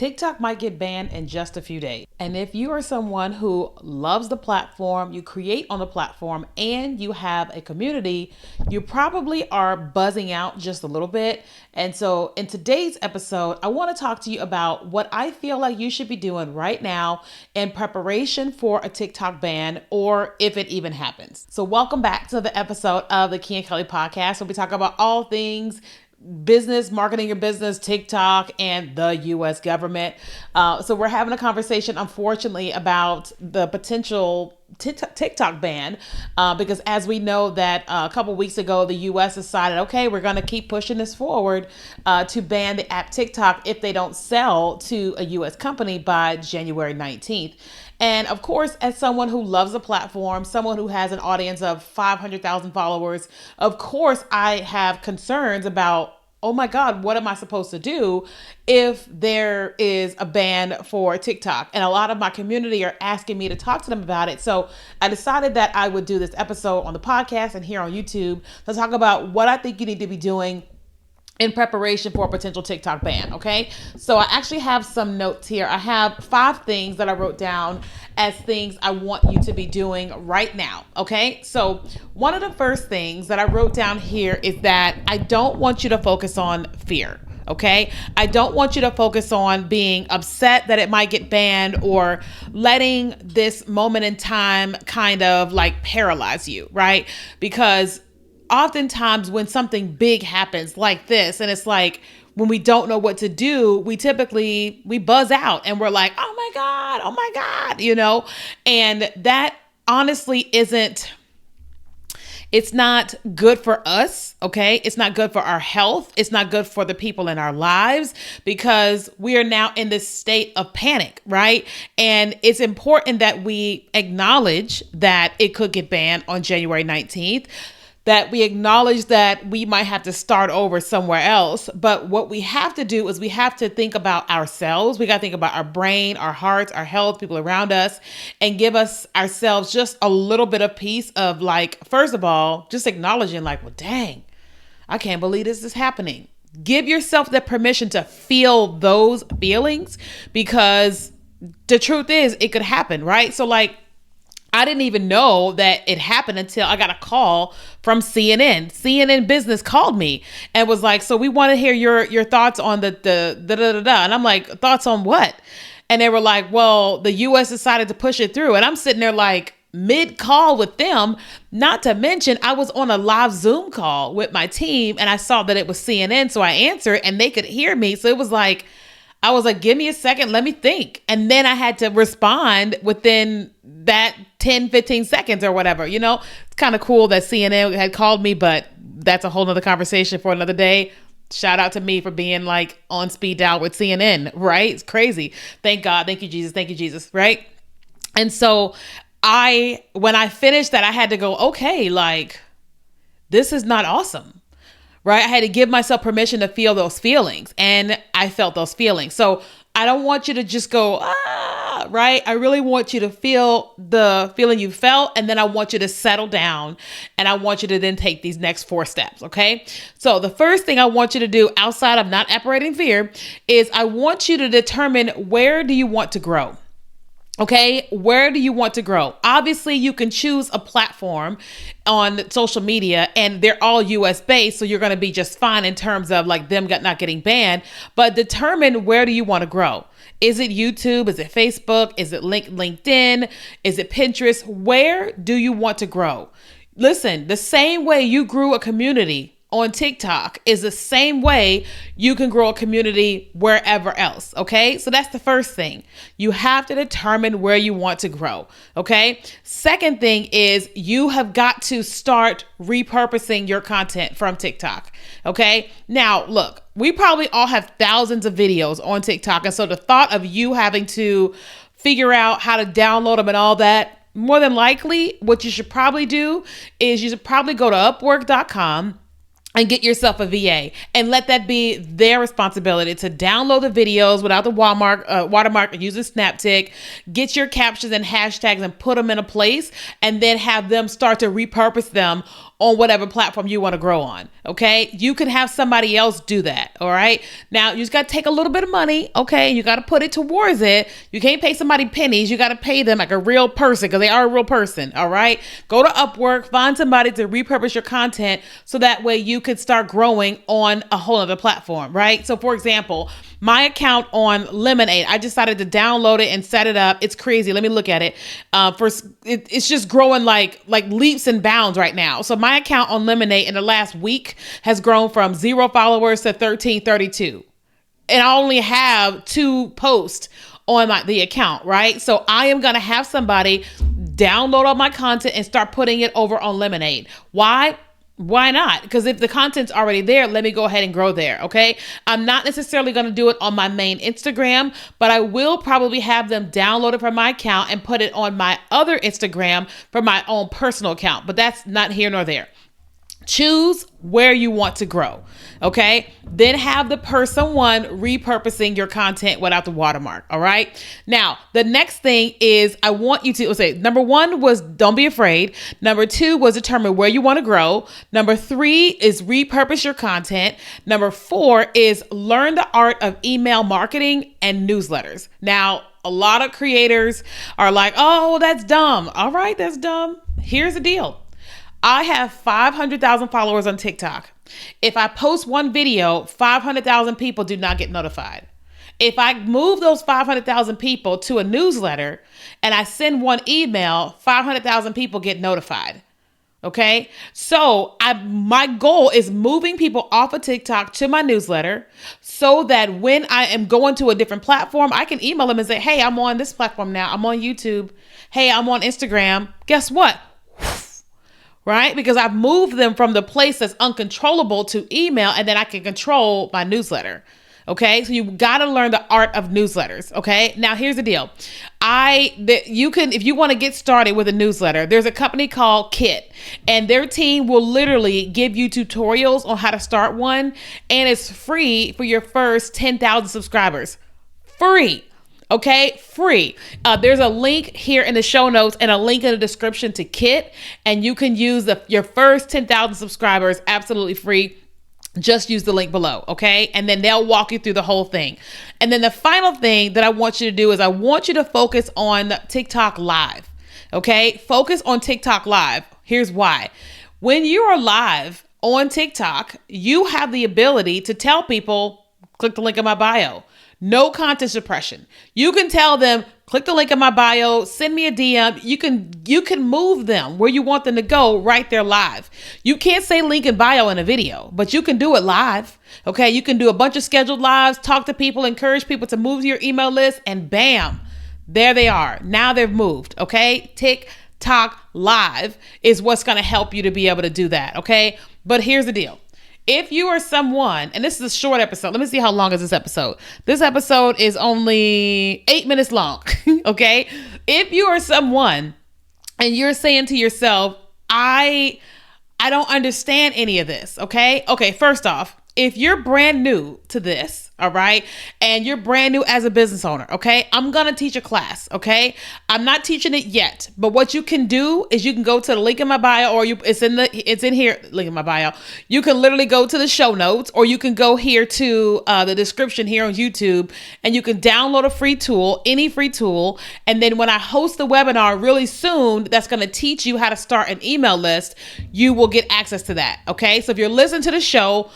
TikTok might get banned in just a few days. And if you are someone who loves the platform, you create on the platform, and you have a community, you probably are buzzing out just a little bit. And so in today's episode, I want to talk to you about what I feel like you should be doing right now in preparation for a TikTok ban, or if it even happens. So welcome back to the episode of the Keenya Kelly podcast, where we talk about all things business, marketing your business, TikTok, and the US government. So we're having a conversation, unfortunately, about the potential TikTok ban, because as we know that a couple weeks ago, the US decided, okay, we're going to keep pushing this forward to ban the app TikTok if they don't sell to a US company by January 19th. And of course, as someone who loves the platform, someone who has an audience of 500,000 followers, of course, I have concerns about, oh my God, what am I supposed to do if there is a ban for TikTok? And a lot of my community are asking me to talk to them about it. So I decided that I would do this episode on the podcast and here on YouTube to talk about what I think you need to be doing in preparation for a potential TikTok ban. Okay. So I actually have some notes here. I have 5 things that I wrote down as things I want you to be doing right now. Okay. So one of the first things that I wrote down here is that I don't want you to focus on fear. Okay. I don't want you to focus on being upset that it might get banned or letting this moment in time kind of like paralyze you. Right. Because oftentimes when something big happens like this, and it's like when we don't know what to do, we buzz out and we're like, oh my God, and that honestly it's not good for us. Okay. It's not good for our health. It's not good for the people in our lives, because we are now in this state of panic. Right. And it's important that we acknowledge that it could get banned on January 19th. That we acknowledge that we might have to start over somewhere else. But what we have to do is we have to think about ourselves. We got to think about our brain, our hearts, our health, people around us, and give us ourselves just a little bit of peace of, like, first of all, just acknowledging like, well, dang, I can't believe this is happening. Give yourself the permission to feel those feelings, because the truth is it could happen, right? So like, I didn't even know that it happened until I got a call from CNN. CNN Business called me and was like, so we want to hear your thoughts on the da. And I'm like, thoughts on what? And they were like, well, the US decided to push it through. And I'm sitting there like mid-call with them, not to mention I was on a live Zoom call with my team and I saw that it was CNN. So I answered and they could hear me. So it was like, I was like, give me a second, let me think. And then I had to respond within that 10, 15 seconds or whatever. It's kind of cool that CNN had called me, but that's a whole nother conversation for another day. Shout out to me for being like on speed dial with CNN, right? It's crazy. Thank God. Thank you, Jesus. Thank you, Jesus. Right. And so when I finished that, I had to go, okay, like, this is not awesome. Right. I had to give myself permission to feel those feelings, and I felt those feelings. So I don't want you to just go, right. I really want you to feel the feeling you felt. And then I want you to settle down, and I want you to then take these next 4 steps. Okay. So the first thing I want you to do, outside of not operating fear, is I want you to determine, where do you want to grow? Okay, where do you want to grow? Obviously, you can choose a platform on social media and they're all US based. So you're going to be just fine in terms of like them not getting banned, but determine, where do you want to grow? Is it YouTube? Is it Facebook? Is it LinkedIn? Is it Pinterest? Where do you want to grow? Listen, the same way you grew a community on TikTok is the same way you can grow a community wherever else. Okay. So that's the first thing. You have to determine where you want to grow. Okay. Second thing is you have got to start repurposing your content from TikTok. Okay. Now look, we probably all have thousands of videos on TikTok. And so the thought of you having to figure out how to download them and all that, more than likely what you should probably do is you should probably go to upwork.com and get yourself a VA and let that be their responsibility to download the videos without the watermark and use a SnapTick, get your captions and hashtags and put them in a place, and then have them start to repurpose them on whatever platform you want to grow on. Okay. You can have somebody else do that. All right. Now you just got to take a little bit of money. Okay. You got to put it towards it. You can't pay somebody pennies. You got to pay them like a real person because they are a real person. All right. Go to Upwork, find somebody to repurpose your content so that way you could start growing on a whole other platform. Right. So for example, my account on Lemonade, I decided to download it and set it up. It's crazy. Let me look at it. It's just growing like leaps and bounds right now. So my account on Lemonade in the last week has grown from 0 followers to 1332. And I only have 2 posts on the account, right? So I am going to have somebody download all my content and start putting it over on Lemonade. Why? Why not? Because if the content's already there, let me go ahead and grow there. Okay. I'm not necessarily going to do it on my main Instagram, but I will probably have them download it from my account and put it on my other Instagram for my own personal account. But that's not here nor there. Choose where you want to grow. Okay. Then have the person one repurposing your content without the watermark. All right. Now, the next thing is I want you to say, number 1 was don't be afraid. Number 2 was determine where you want to grow. Number 3 is repurpose your content. Number 4 is learn the art of email marketing and newsletters. Now, a lot of creators are like, oh, that's dumb. All right. That's dumb. Here's the deal. I have 500,000 followers on TikTok. If I post one video, 500,000 people do not get notified. If I move those 500,000 people to a newsletter and I send one email, 500,000 people get notified. Okay. So my goal is moving people off of TikTok to my newsletter so that when I am going to a different platform, I can email them and say, hey, I'm on this platform now. I'm on YouTube. Hey, I'm on Instagram. Guess what? Right? Because I've moved them from the place that's uncontrollable to email, and then I can control my newsletter. Okay. So you got to learn the art of newsletters. Okay. Now here's the deal. If you want to get started with a newsletter, there's a company called Kit, and their team will literally give you tutorials on how to start one. And it's free for your first 10,000 subscribers. Free. Okay, free. There's a link here in the show notes and a link in the description to Kit, and you can use your first 10,000 subscribers absolutely free. Just use the link below, okay? And then they'll walk you through the whole thing. And then the final thing that I want you to do is I want you to focus on TikTok Live, okay? Focus on TikTok Live. Here's why. When you are live on TikTok, you have the ability to tell people, click the link in my bio. No content suppression. You can tell them, click the link in my bio, send me a DM. You can move them where you want them to go right there live. You can't say link in bio in a video, but you can do it live. Okay. You can do a bunch of scheduled lives, talk to people, encourage people to move to your email list, and bam, there they are. Now they've moved. Okay. TikTok Live is what's going to help you to be able to do that. Okay. But here's the deal. If you are someone, and this is a short episode, let me see how long is this episode. This episode is only 8 minutes long, okay? If you are someone and you're saying to yourself, I don't understand any of this, okay? Okay, first off, if you're brand new to this, all right, and you're brand new as a business owner, okay, I'm going to teach a class, okay? I'm not teaching it yet, but what you can do is you can go to the link in my bio, or it's in here, link in my bio. You can literally go to the show notes, or you can go here to the description here on YouTube, and you can download a free tool, any free tool. And then when I host the webinar really soon, that's going to teach you how to start an email list, you will get access to that. Okay. So if you're listening to the show,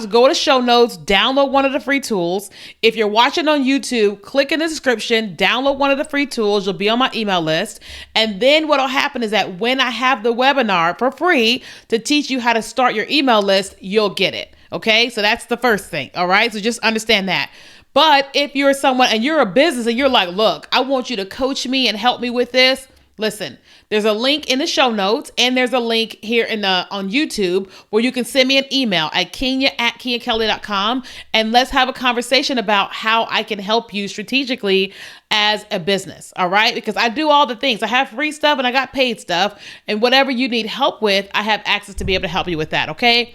go to show notes, download one of the free tools. If you're watching on YouTube, click in the description, download one of the free tools. You'll be on my email list. And then what'll happen is that when I have the webinar for free to teach you how to start your email list, you'll get it. Okay. So that's the first thing. All right. So just understand that. But if you're someone and you're a business and you're like, look, I want you to coach me and help me with this. Listen, there's a link in the show notes, and there's a link here on YouTube where you can send me an email at Keenya@KenyaKelly.com, and let's have a conversation about how I can help you strategically as a business. All right. Because I do all the things. I have free stuff and I got paid stuff, and whatever you need help with, I have access to be able to help you with that. Okay.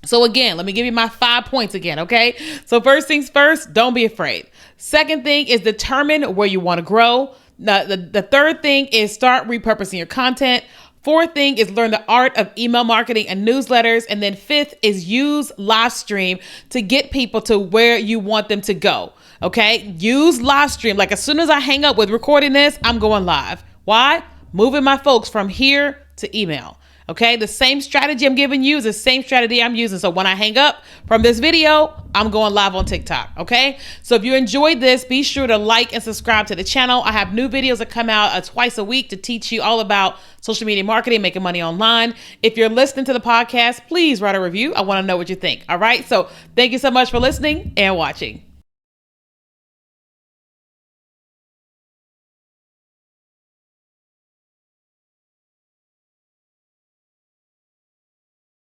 So again, let me give you my 5 points again, okay? So first things first, don't be afraid. Second thing is determine where you want to grow. The third thing is start repurposing your content. Fourth thing is learn the art of email marketing and newsletters. And then fifth is use live stream to get people to where you want them to go. Okay? Use live stream. Like as soon as I hang up with recording this, I'm going live. Why? Moving my folks from here to email. Okay, the same strategy I'm giving you is the same strategy I'm using. So when I hang up from this video, I'm going live on TikTok. Okay, so if you enjoyed this, be sure to like and subscribe to the channel. I have new videos that come out twice a week to teach you all about social media marketing, making money online. If you're listening to the podcast, please write a review. I want to know what you think. All right, so thank you so much for listening and watching.